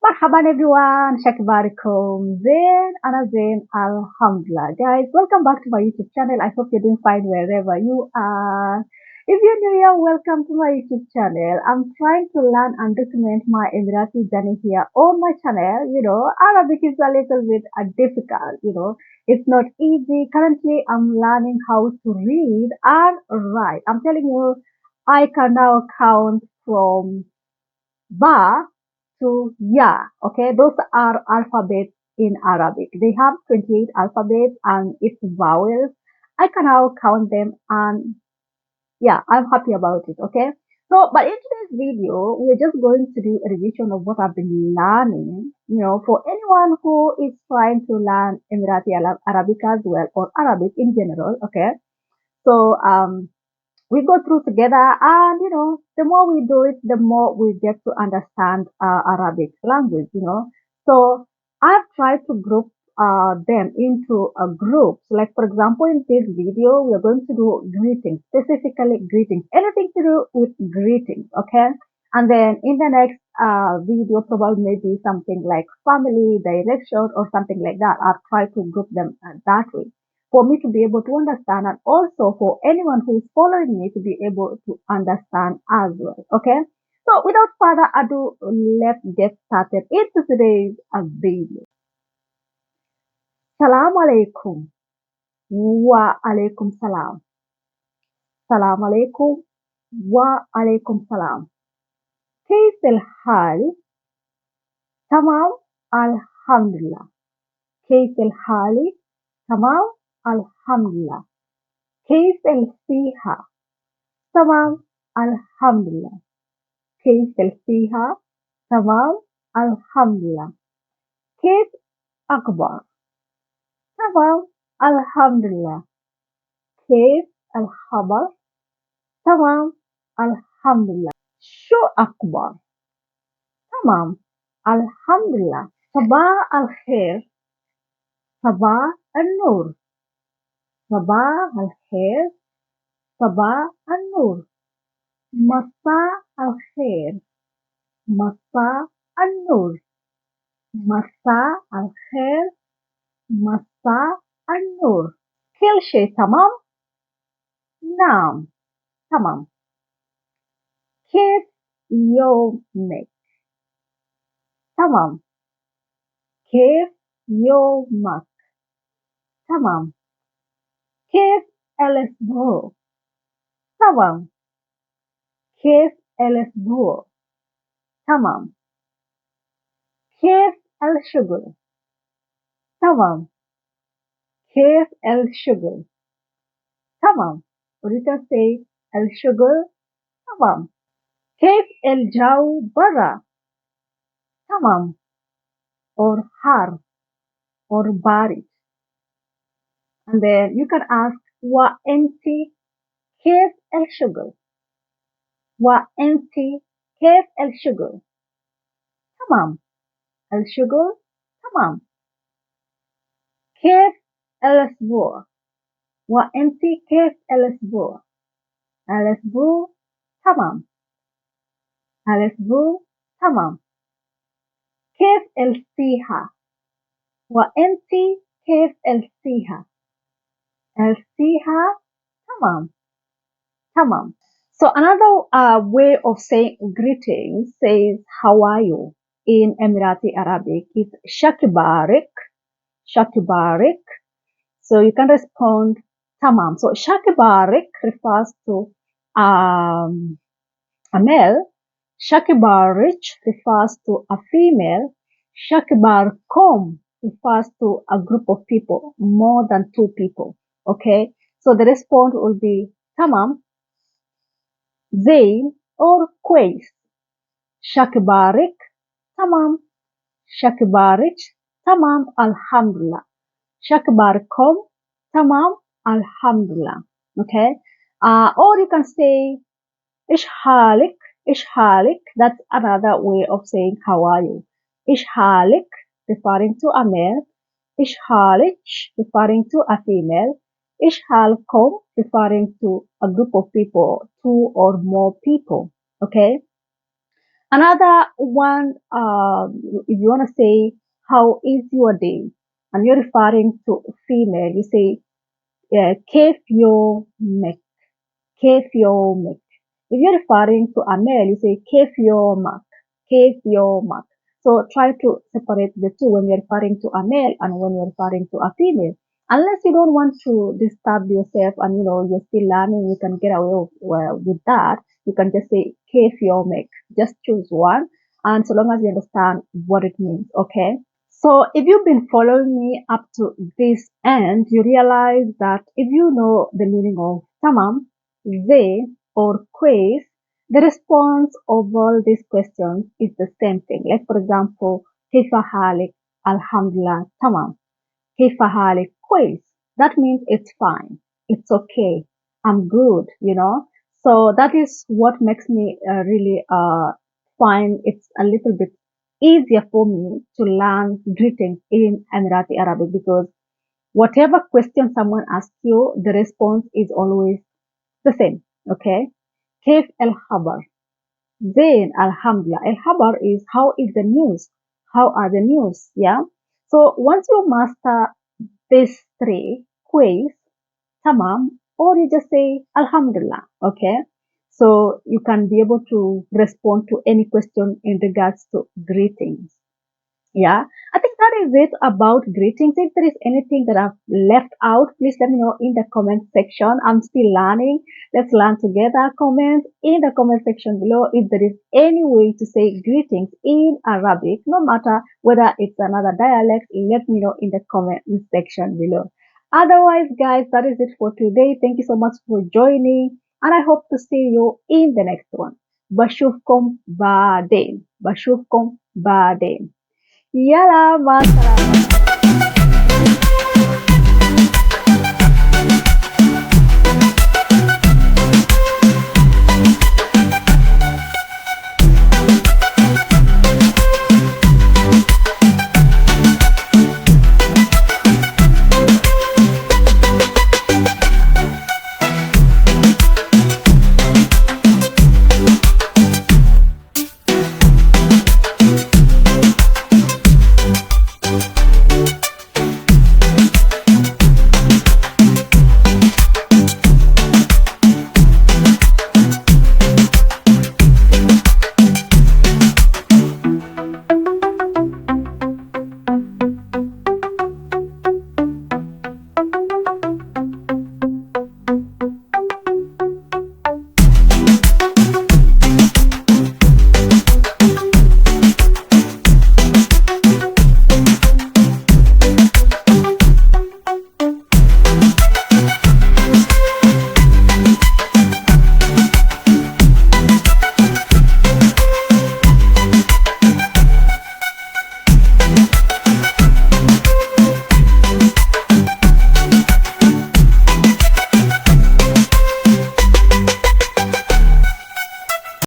Marhaban everyone, Shakibarikum, Zain and Zain Alhamdulillah. Guys, welcome back to my YouTube channel. I hope you're doing fine wherever you are. If you're new here, welcome to my YouTube channel. I'm trying to learn and document my Emirati journey here on my channel. Arabic is a little bit difficult, it's not easy. Currently, I'm learning how to read and write. I'm telling you, I can now count from Ba to Ya. Okay, those are alphabets in Arabic. They have 28 alphabets and it's vowels. I can now count them and yeah, I'm happy about it. Okay. So, but in today's video, we're just going to do a revision of what I've been learning. For anyone who is trying to learn Emirati Arabic as well or Arabic in general. Okay. So, we go through together and the more we do it the more we get to understand Arabic language. So I've tried to group them into groups. Like for example, in this video we are going to do greetings, specifically greetings, anything to do with greetings. Okay, and then in the next video probably maybe something like family, direction, or something like that. I've tried to group them that way for me to be able to understand, and also for anyone who is following me to be able to understand as well. Okay. So without further ado, let's get started into today's video. Salam alaikum. Wa alaikum salam. Salam alaikum. Wa alaikum salam. كيف الحال؟ تمام الحمد لله. كيف الحال؟ تمام الحمد لله. كيف الصحة؟ تمام الحمد لله. كيف الصحة؟ تمام الحمد لله. كيف أخبار؟ تمام الحمد لله. كيف الخبر؟ تمام الحمد لله. شو أخبار؟ تمام الحمد لله. صباح الخير. صباح النور. صباح الخير. صباح النور. مساء الخير. مساء النور. مساء الخير. مساء النور. كل شيء تمام؟ نعم تمام. كيف يومك؟ تمام. كيف يومك؟ تمام. كيف الأسبوع؟ تمام. كيف الأسبوع؟ تمام. كيف الشغل؟ تمام. كيف الشغل؟ تمام. Or you can say الشغل تمام. كيف الجو برا؟ تمام. Or حار or بارد. And then you can ask وأنت كيف الشغل؟ وأنت كيف الشغل؟ تمام. الشغل تمام. كيف الأسبوع؟ وأنت كيف الأسبوع؟ الأسبوع تمام. الأسبوع تمام. كيف الصحة؟ وأنت كيف الصحة؟ الصحة تمام. تمام. So another way of saying greetings says how are you in Emirati Arabic is shakibarik. Shakibarik. So you can respond tamam. So shakibarik refers to a male. Shakibarich refers to a female. Shakibarkom refers to a group of people, more than two people. Okay. So the response will be tamam, Zain, or كويس. Shakibarik, tamam. Shakibarich, tamam, alhamdulillah. Shakibarikum, tamam, alhamdulillah. Okay. Or you can say ishhalik. Ishhalik, that's another way of saying how are you. Ishhalik, referring to a male. Ishhalich, referring to a female. Ishhalkom, referring to a group of people, two or more people. Okay. Another one, if you want to say, how is your day? And you're referring to female, you say, كيف يومك? كيف يومك? If you're referring to a male, you say كيف يومك? كيف يومك? So try to separate the two when you're referring to a male and when you're referring to a female. Unless you don't want to disturb yourself and you're still learning, you can get away with that. You can just say كيف يومك. Just choose one, and so long as you understand what it means, okay? So if you've been following me up to this end, you realize that if you know the meaning of tamam, they, or quiz, the response of all these questions is the same thing. Like for example, كيف حالك? Alhamdulillah, tamam. كيف حالك? Quiz. That means it's fine. It's okay. I'm good. So that is what makes me really find it's a little bit easier for me to learn greetings in Emirati Arabic, because whatever question someone asks you, the response is always the same. Okay. كيف الخبر? Then Alhamdulillah. Al-Habar is how is the news? How are the news? Yeah. So once you master these three, quiz, tamam, or you just say Alhamdulillah. Okay. So you can be able to respond to any question in regards to greetings. Yeah, I think that is it about greetings. If there is anything that I've left out, please let me know in the comment section. I'm still learning. Let's learn together. Comment in the comment section below if there is any way to say greetings in Arabic, no matter whether it's another dialect. Let me know in the comment section below. Otherwise, guys, that is it for today. Thank you so much for joining, and I hope to see you in the next one. Bashufkom Baden. Bashufkom Baden. يلا مع السلامة.